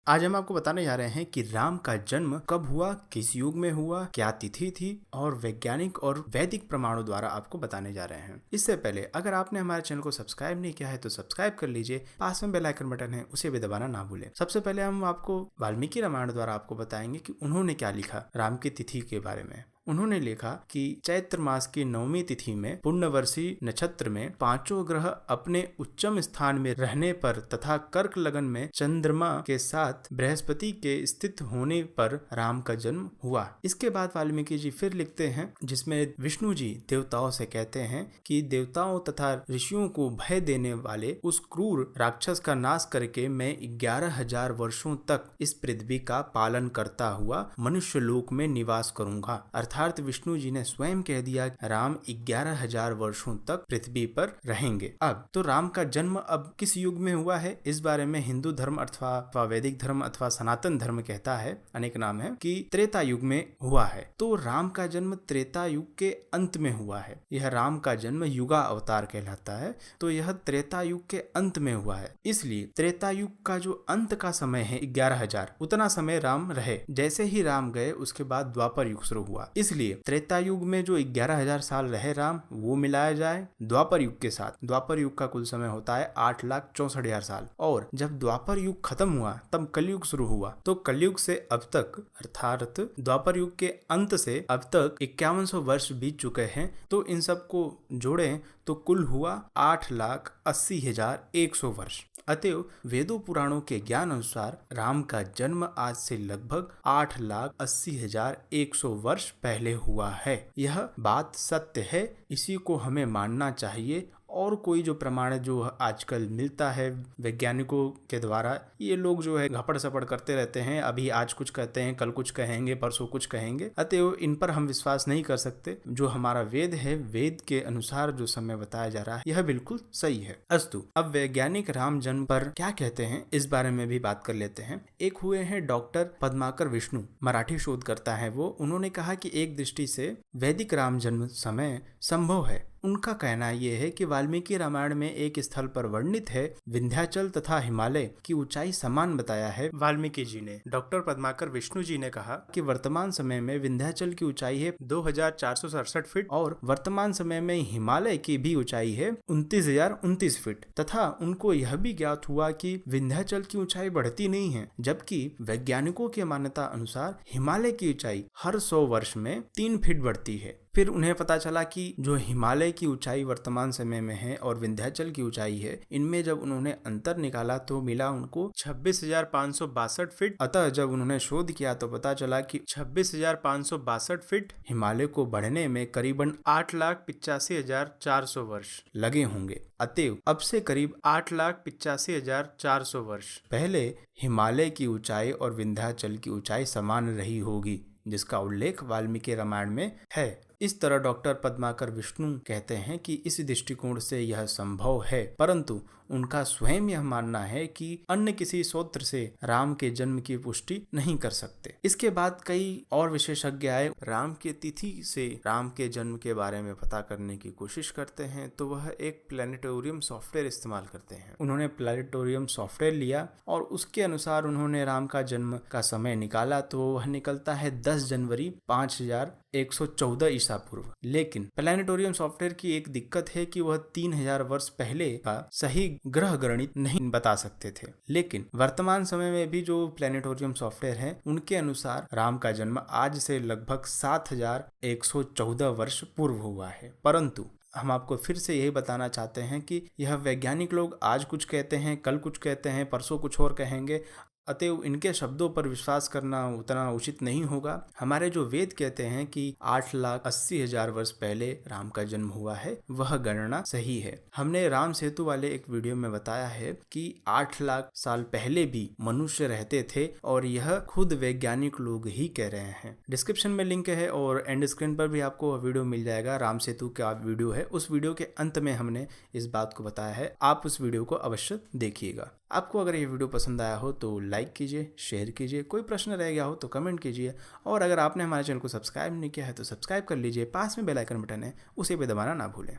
आज हम आपको बताने जा रहे हैं कि राम का जन्म कब हुआ, किस युग में हुआ, क्या तिथि थी और वैज्ञानिक और वैदिक प्रमाणों द्वारा आपको बताने जा रहे हैं। इससे पहले अगर आपने हमारे चैनल को सब्सक्राइब नहीं किया है तो सब्सक्राइब कर लीजिए, पास में बेल आइकन बटन है उसे भी दबाना ना भूलें। सबसे पहले हम आपको वाल्मीकि रामायण द्वारा आपको बताएंगे कि उन्होंने क्या लिखा राम की तिथि के बारे में। उन्होंने लिखा कि चैत्र मास की 9वीं तिथि में पुण्यवर्षी नक्षत्र में पांचों ग्रह अपने उच्चम स्थान में रहने पर तथा कर्क लगन में चंद्रमा के साथ बृहस्पति के स्थित होने पर राम का जन्म हुआ। इसके बाद वाल्मीकि जी फिर लिखते हैं, जिसमें विष्णु जी देवताओं से कहते हैं कि देवताओं तथा ऋषियों को भय देने वाले उस क्रूर राक्षस का नाश करके मैं 11,000 वर्षों तक इस पृथ्वी का पालन करता हुआ मनुष्य लोक में निवास करूंगा। अर्थात विष्णु जी ने स्वयं कह दिया राम 11,000 वर्षों तक पृथ्वी पर रहेंगे। अब तो राम का जन्म अब किस युग में हुआ है, इस बारे में हिंदू धर्म अथवा वैदिक धर्म अथवा सनातन धर्म कहता है, अनेक नाम है, कि त्रेता युग में हुआ है। तो राम का जन्म त्रेता युग के अंत में हुआ है। यह राम का जन्म युगा अवतार कहलाता है, तो यह त्रेता युग के अंत में हुआ है। इसलिए त्रेता युग का जो अंत का समय है 11,000, उतना समय राम रहे। जैसे ही राम गए उसके बाद द्वापर युग शुरू हुआ। इसलिए त्रेता युग में जो 11,000 साल रहे राम, वो मिलाया जाए द्वापर युग के साथ। द्वापर युग का कुल समय होता है 8,64,000 साल। और जब द्वापर युग खत्म हुआ तब कलयुग शुरू हुआ। तो कलयुग से अब तक अर्थात द्वापर युग के अंत से अब तक 5100 वर्ष बीत चुके हैं। तो इन सब को जोड़ें तो कुल हुआ 8,80,100 वर्ष। अतएव वेदों पुराणों के ज्ञान अनुसार राम का जन्म आज से लगभग 8,80,100 वर्ष पहले हुआ है। यह बात सत्य है, इसी को हमें मानना चाहिए। और कोई जो प्रमाण जो आजकल मिलता है वैज्ञानिकों के द्वारा, ये लोग जो है घपड़ सपड़ करते रहते हैं। अभी आज कुछ कहते हैं, कल कुछ कहेंगे, परसों कुछ कहेंगे। अतएव इन पर हम विश्वास नहीं कर सकते। जो हमारा वेद है, वेद के अनुसार जो समय बताया जा रहा है यह बिल्कुल सही है। अस्तु, अब वैज्ञानिक राम जन्म पर क्या कहते हैं इस बारे में भी बात कर लेते हैं। एक हुए हैं डॉक्टर पद्माकर विष्णु, मराठी शोधकर्ता है वो। उन्होंने कहा कि एक दृष्टि से वैदिक राम जन्म समय संभव है। उनका कहना यह है कि वाल्मीकि रामायण में एक स्थल पर वर्णित है विंध्याचल तथा हिमालय की ऊंचाई समान बताया है वाल्मीकि जी ने। डॉक्टर पद्माकर विष्णु जी ने कहा कि वर्तमान समय में विंध्याचल की ऊंचाई है 2,467 फीट और वर्तमान समय में हिमालय की भी ऊंचाई है 29,029 फीट। तथा उनको यह भी ज्ञात हुआ कि विंध्याचल की ऊंचाई बढ़ती नहीं है, जबकि वैज्ञानिकों की मान्यता अनुसार हिमालय की ऊंचाई हर 100 वर्ष में 3 फीट बढ़ती है। फिर उन्हें पता चला कि जो हिमालय की ऊंचाई वर्तमान समय में है और विंध्याचल की ऊंचाई है, इनमें जब उन्होंने अंतर निकाला तो मिला उनको 26,562 फीट। अतः जब उन्होंने शोध किया तो पता चला कि 26,562 फीट हिमालय को बढ़ने में करीबन 8,85,400 वर्ष लगे होंगे। अतएव अब से करीब 8,85,400 वर्ष पहले हिमालय की ऊंचाई और विंध्याचल की ऊंचाई समान रही होगी, जिसका उल्लेख वाल्मीकि रामायण में है। इस तरह डॉक्टर पद्माकर विष्णु कहते हैं कि इस दृष्टिकोण से यह संभव है, परंतु उनका स्वयं यह मानना है कि अन्य किसी स्रोत से राम के जन्म की पुष्टि नहीं कर सकते। इसके बाद कई और विशेषज्ञ आए, राम की तिथि से राम के जन्म के बारे में पता करने की कोशिश करते हैं। तो वह एक प्लैनेटोरियम सॉफ्टवेयर इस्तेमाल करते हैं। उन्होंने प्लैनेटोरियम सॉफ्टवेयर लिया और उसके अनुसार उन्होंने राम का जन्म का समय निकाला तो वह निकलता है 10 जनवरी 5,114 ईसा पूर्व। लेकिन प्लैनेटोरियम सॉफ्टवेयर की एक दिक्कत है कि वह 3,000 वर्ष पहले का सही ग्रह गणित नहीं बता सकते थे। लेकिन वर्तमान समय में भी जो प्लैनेटोरियम सॉफ्टवेयर है उनके अनुसार राम का जन्म आज से लगभग 7,114 वर्ष पूर्व हुआ है। परंतु हम आपको फिर से यही बताना चाहते हैं कि यह वैज्ञानिक लोग आज कुछ कहते हैं, कल कुछ कहते हैं, परसों कुछ और कहेंगे। अतएव इनके शब्दों पर विश्वास करना उतना उचित नहीं होगा। हमारे जो वेद कहते हैं कि 8,80,000 वर्ष पहले राम का जन्म हुआ है, वह गणना सही है। हमने राम सेतु वाले एक वीडियो में बताया है कि 8 लाख साल पहले भी मनुष्य रहते थे और यह खुद वैज्ञानिक लोग ही कह रहे हैं। डिस्क्रिप्शन में लिंक है और एंड स्क्रीन पर भी आपको वीडियो मिल जाएगा। राम सेतु का वीडियो है, उस वीडियो के अंत में हमने इस बात को बताया है। आप उस वीडियो को अवश्य देखिएगा। आपको अगर ये वीडियो पसंद आया हो तो लाइक कीजिए, शेयर कीजिए। कोई प्रश्न रह गया हो तो कमेंट कीजिए। और अगर आपने हमारे चैनल को सब्सक्राइब नहीं किया है तो सब्सक्राइब कर लीजिए। पास में बेल आइकन बटन है, उसे भी दबाना ना भूलें।